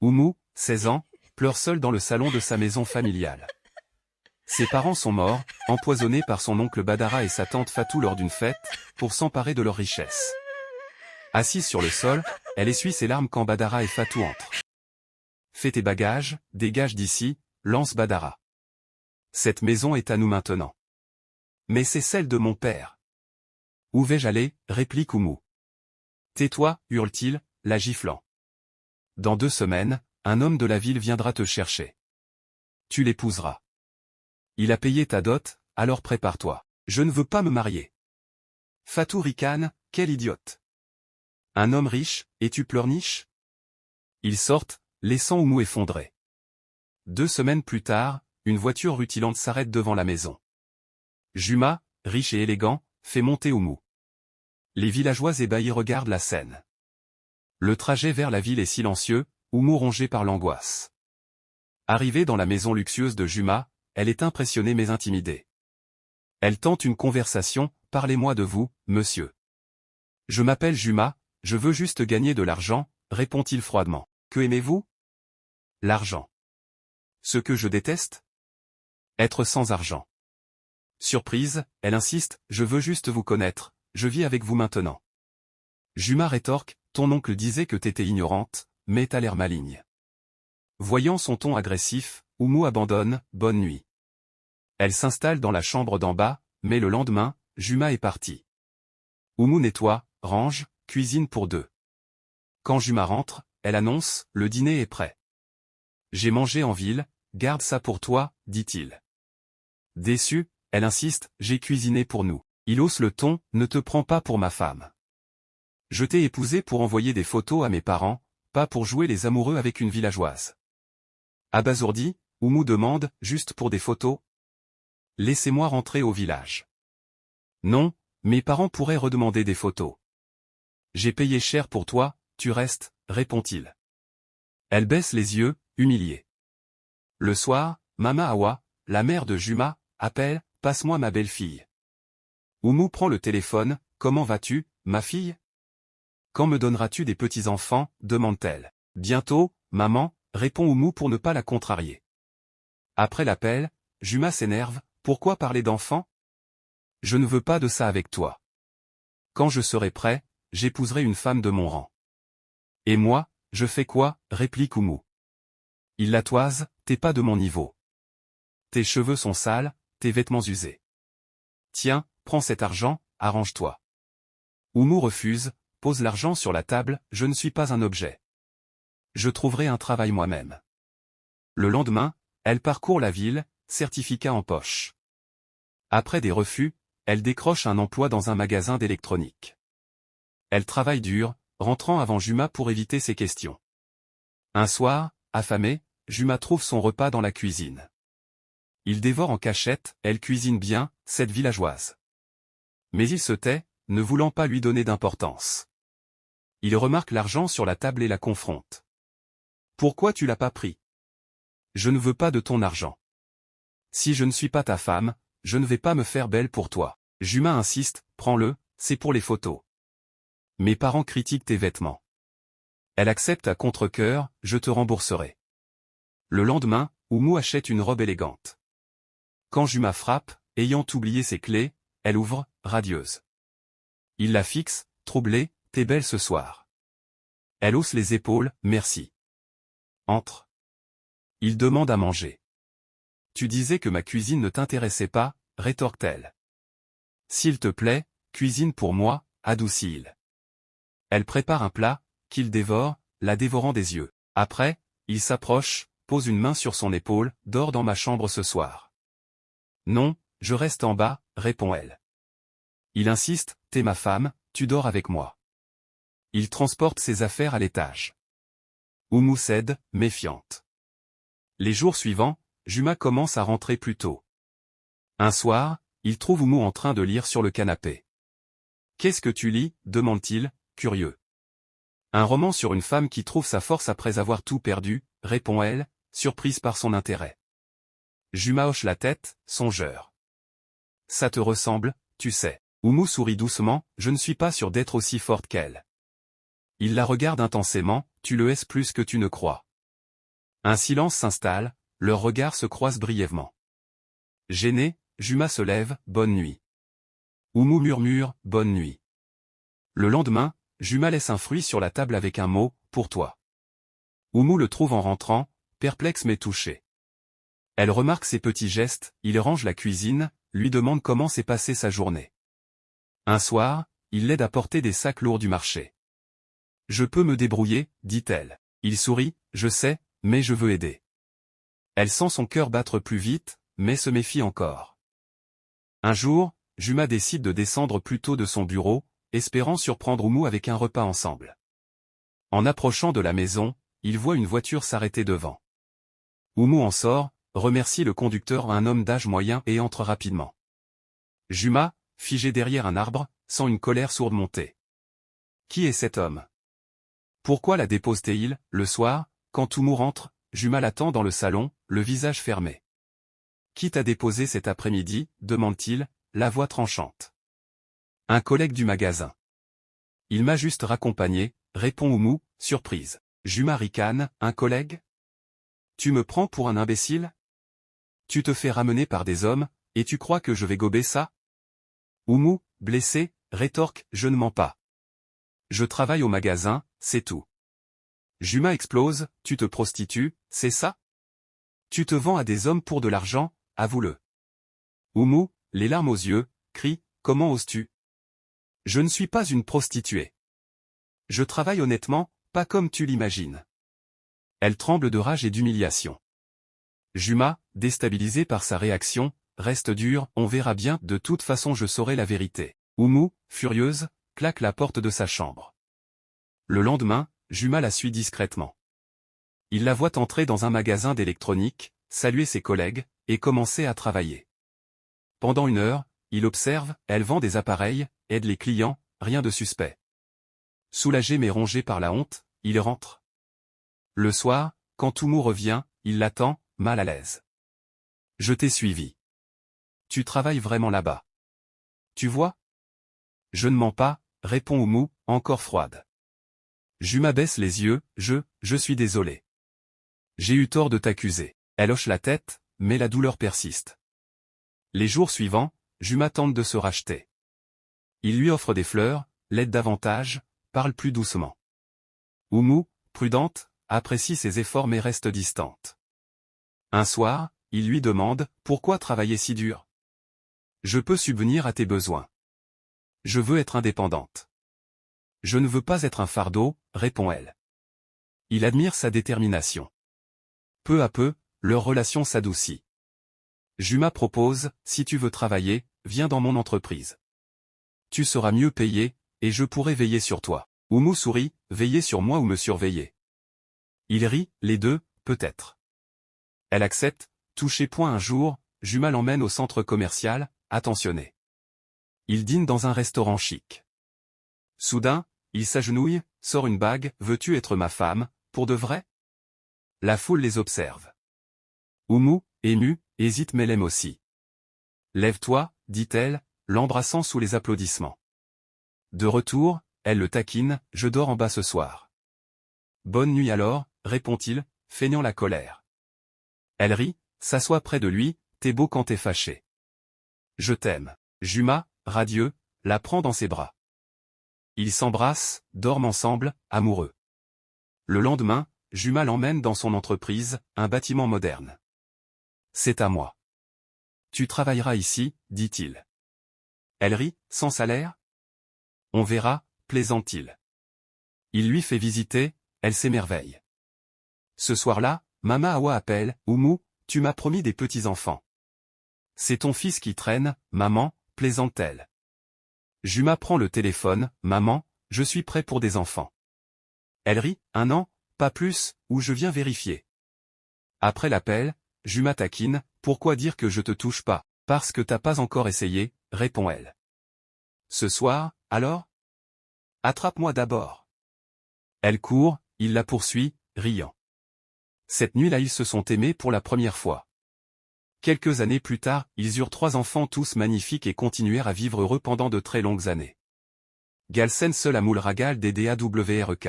Oumou, 16 ans, pleure seul dans le salon de sa maison familiale. Ses parents sont morts, empoisonnés par son oncle Badara et sa tante Fatou lors d'une fête, pour s'emparer de leurs richesses. Assise sur le sol, elle essuie ses larmes quand Badara et Fatou entrent. Fais tes bagages, dégage d'ici, lance Badara. Cette maison est à nous maintenant. Mais c'est celle de mon père. Où vais-je aller, réplique Oumou. Tais-toi, hurle-t-il, la giflant. Dans 2 semaines, un homme de la ville viendra te chercher. Tu l'épouseras. Il a payé ta dot, alors prépare-toi. Je ne veux pas me marier. Fatou ricane, quelle idiote. Un homme riche, et tu pleurniches? Ils sortent, laissant Oumou effondré. 2 semaines plus tard, une voiture rutilante s'arrête devant la maison. Juma, riche et élégant, fait monter Oumou. Les villageois ébahis regardent la scène. Le trajet vers la ville est silencieux, Oumou rongé par l'angoisse. Arrivée dans la maison luxueuse de Juma, elle est impressionnée mais intimidée. Elle tente une conversation, « Parlez-moi de vous, monsieur. » « Je m'appelle Juma, je veux juste gagner de l'argent, » répond-il froidement. « Que aimez-vous ? » ?»« L'argent. »« Ce que je déteste ? » ?»« Être sans argent. » Surprise, elle insiste, « Je veux juste vous connaître, je vis avec vous maintenant. » Juma rétorque, « Ton oncle disait que t'étais ignorante, mais t'as l'air maligne. » Voyant son ton agressif, Oumou abandonne, « Bonne nuit. » Elle s'installe dans la chambre d'en bas, mais le lendemain, Juma est parti. Oumou nettoie, range, cuisine pour 2. Quand Juma rentre, elle annonce, « Le dîner est prêt. »« J'ai mangé en ville, garde ça pour toi, » dit-il. Déçue, elle insiste, « J'ai cuisiné pour nous. » Il hausse le ton, « Ne te prends pas pour ma femme. Je t'ai épousée pour envoyer des photos à mes parents, pas pour jouer les amoureux avec une villageoise. » Abasourdi, Oumou demande, « Juste pour des photos ? Laissez-moi rentrer au village. » Non, mes parents pourraient redemander des photos. J'ai payé cher pour toi, tu restes, répond-il. Elle baisse les yeux, humiliée. Le soir, Mama Awa, la mère de Juma, appelle, « Passe-moi ma belle-fille. » Oumou prend le téléphone, « Comment vas-tu, ma fille ? Quand me donneras-tu des petits-enfants » demande-t-elle. « Bientôt, maman » répond Oumou pour ne pas la contrarier. Après l'appel, Juma s'énerve, « Pourquoi parler d'enfants ? Je ne veux pas de ça avec toi. Quand je serai prêt, j'épouserai une femme de mon rang. » Et moi, je fais quoi, réplique Oumou. Il la toise, « T'es pas de mon niveau. Tes cheveux sont sales, tes vêtements usés. Tiens, prends cet argent, arrange-toi. » Oumou refuse, pose l'argent sur la table, « Je ne suis pas un objet. Je trouverai un travail moi-même. » Le lendemain, elle parcourt la ville, certificat en poche. Après des refus, elle décroche un emploi dans un magasin d'électronique. Elle travaille dur, rentrant avant Juma pour éviter ses questions. Un soir, affamée, Juma trouve son repas dans la cuisine. Il dévore en cachette, elle cuisine bien, cette villageoise. Mais il se tait, ne voulant pas lui donner d'importance. Il remarque l'argent sur la table et la confronte. « Pourquoi tu l'as pas pris ? Je ne veux pas de ton argent. Si je ne suis pas ta femme, je ne vais pas me faire belle pour toi. » Juma insiste, « Prends-le, c'est pour les photos. » Mes parents critiquent tes vêtements. Elle accepte à contre-cœur, « Je te rembourserai. » Le lendemain, Oumou achète une robe élégante. Quand Juma frappe, ayant oublié ses clés, elle ouvre, radieuse. Il la fixe, troublée, « T'es belle ce soir. » Elle hausse les épaules, « Merci. » Entre. Il demande à manger. « Tu disais que ma cuisine ne t'intéressait pas, » rétorque-t-elle. « S'il te plaît, cuisine pour moi, » adoucit-il. Elle prépare un plat, qu'il dévore, la dévorant des yeux. Après, il s'approche, pose une main sur son épaule, « Dors dans ma chambre ce soir. » Non, je reste en bas, répond-elle. Il insiste, « T'es ma femme, tu dors avec moi. » Il transporte ses affaires à l'étage. Oumou cède, méfiante. Les jours suivants, Juma commence à rentrer plus tôt. Un soir, il trouve Oumou en train de lire sur le canapé. « Qu'est-ce que tu lis » demande-t-il, curieux. « Un roman sur une femme qui trouve sa force après avoir tout perdu » répond-elle, surprise par son intérêt. Juma hoche la tête, songeur. « Ça te ressemble, tu sais. » Oumou sourit doucement, « Je ne suis pas sûr d'être aussi forte qu'elle. » Il la regarde intensément, « Tu le es plus que tu ne crois. Un silence s'installe, leurs regards se croisent brièvement. Gêné, Juma se lève, bonne nuit. Oumou murmure, bonne nuit. Le lendemain, Juma laisse un fruit sur la table avec un mot, pour toi. Oumou le trouve en rentrant, perplexe mais touché. Elle remarque ses petits gestes, il range la cuisine, lui demande comment s'est passée sa journée. Un soir, il l'aide à porter des sacs lourds du marché. Je peux me débrouiller, dit-elle. Il sourit, je sais, mais je veux aider. Elle sent son cœur battre plus vite, mais se méfie encore. Un jour, Juma décide de descendre plus tôt de son bureau, espérant surprendre Oumou avec un repas ensemble. En approchant de la maison, il voit une voiture s'arrêter devant. Oumou en sort, remercie le conducteur, un homme d'âge moyen, et entre rapidement. Juma, figé derrière un arbre, sent une colère sourde monter. Qui est cet homme? Pourquoi la dépose-t-il, le soir, quand Oumou rentre, Juma l'attend dans le salon, le visage fermé. Qui t'a déposé cet après-midi, demande-t-il, la voix tranchante. Un collègue du magasin. Il m'a juste raccompagné, répond Oumou, surprise. Juma ricane, un collègue? Tu me prends pour un imbécile? Tu te fais ramener par des hommes, et tu crois que je vais gober ça? Oumou, blessé, rétorque, je ne mens pas. Je travaille au magasin, c'est tout. Juma explose, tu te prostitues, c'est ça? Tu te vends à des hommes pour de l'argent, avoue-le. Oumou, les larmes aux yeux, crie, comment oses-tu? Je ne suis pas une prostituée. Je travaille honnêtement, pas comme tu l'imagines. Elle tremble de rage et d'humiliation. Juma, déstabilisé par sa réaction, reste dur, on verra bien, de toute façon je saurai la vérité. Oumou, furieuse, claque la porte de sa chambre. Le lendemain, Juma la suit discrètement. Il la voit entrer dans un magasin d'électronique, saluer ses collègues, et commencer à travailler. Pendant 1 heure, il observe, elle vend des appareils, aide les clients, rien de suspect. Soulagé mais rongé par la honte, il rentre. Le soir, quand Oumou revient, il l'attend, mal à l'aise. Je t'ai suivi. Tu travailles vraiment là-bas. Tu vois? Je ne mens pas, répond Oumou, encore froide. Juma baisse les yeux, je suis désolé. J'ai eu tort de t'accuser. Elle hoche la tête, mais la douleur persiste. Les jours suivants, Juma tente de se racheter. Il lui offre des fleurs, l'aide davantage, parle plus doucement. Oumou, prudente, apprécie ses efforts mais reste distante. Un soir, il lui demande, pourquoi travailler si dur? Je peux subvenir à tes besoins. Je veux être indépendante. Je ne veux pas être un fardeau, répond-elle. Il admire sa détermination. Peu à peu, leur relation s'adoucit. Juma propose, si tu veux travailler, viens dans mon entreprise. Tu seras mieux payé, et je pourrai veiller sur toi. Oumou sourit, veiller sur moi ou me surveiller. Il rit, les deux, peut-être. Elle accepte, touché point un jour, Juma l'emmène au centre commercial, attentionné. Il dîne dans un restaurant chic. Soudain, il s'agenouille, sort une bague, veux-tu être ma femme, pour de vrai? La foule les observe. Oumou, émue, hésite mais l'aime aussi. Lève-toi, dit-elle, l'embrassant sous les applaudissements. De retour, elle le taquine, je dors en bas ce soir. Bonne nuit alors, répond-il, feignant la colère. Elle rit, s'assoit près de lui, t'es beau quand t'es fâché. Je t'aime. Juma, radieux, la prend dans ses bras. Ils s'embrassent, dorment ensemble, amoureux. Le lendemain, Juma l'emmène dans son entreprise, un bâtiment moderne. C'est à moi. Tu travailleras ici, dit-il. Elle rit, sans salaire? On verra, plaisante-t-il. Il lui fait visiter, elle s'émerveille. Ce soir-là, Mama Awa appelle, Oumou, tu m'as promis des petits-enfants. C'est ton fils qui traîne, maman, plaisante-t-elle. Juma prend le téléphone, maman, je suis prêt pour des enfants. Elle rit, 1 an, pas plus, ou je viens vérifier. Après l'appel, Juma taquine, pourquoi dire que je te touche pas? Parce que t'as pas encore essayé, répond-elle. Ce soir, alors? Attrape-moi d'abord. Elle court, il la poursuit, riant. Cette nuit-là ils se sont aimés pour la première fois. Quelques années plus tard, ils eurent 3 enfants tous magnifiques et continuèrent à vivre heureux pendant de très longues années. Galsen seul à Moulragal des DAWRK.